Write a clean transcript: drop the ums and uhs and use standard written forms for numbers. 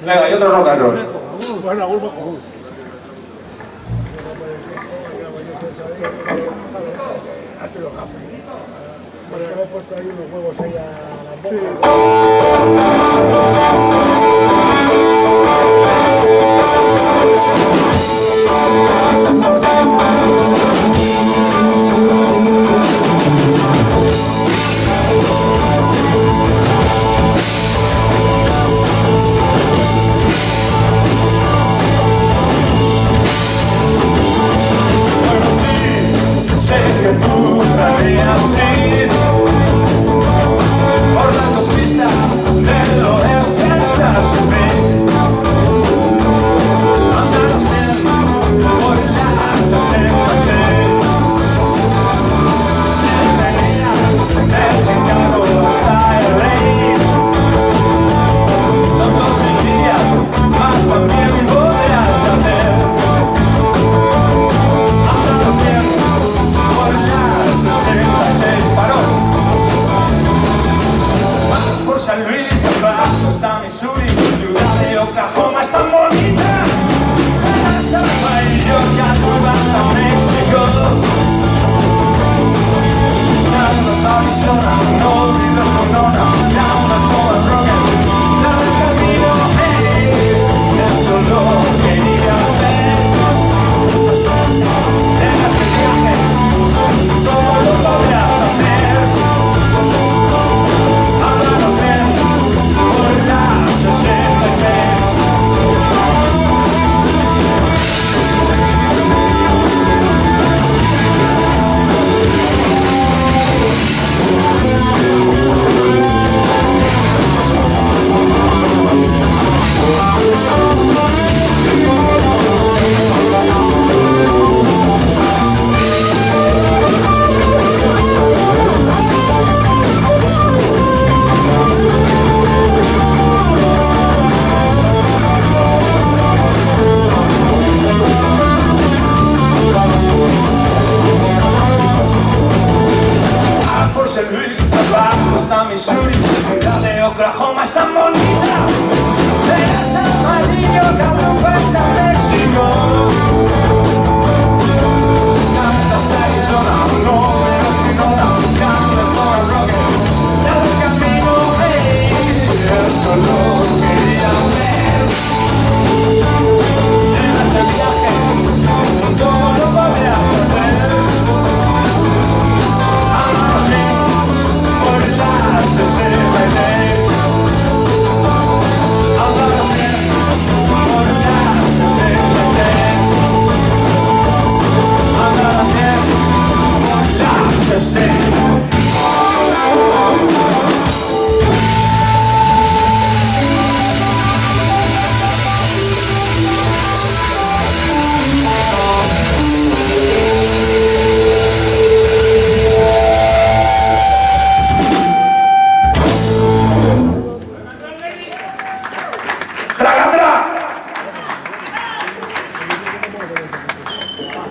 Venga, y otro rock and roll. Bueno, bueno. Bueno, hemos puesto ahí unos huevos ahí a la San Luis, abajo está Missouri, ciudad de Oklahoma es tan bonita. Las amarillo que arriba a México. Nada Arizona, no vive Corona, ya una sola roca. La del camino, eso lo quería ver. En este viaje, todo lo podrás hacer. Missouri, ciudad de Oklahoma es tan bonita. Eres amarillo, cabrón, pésame.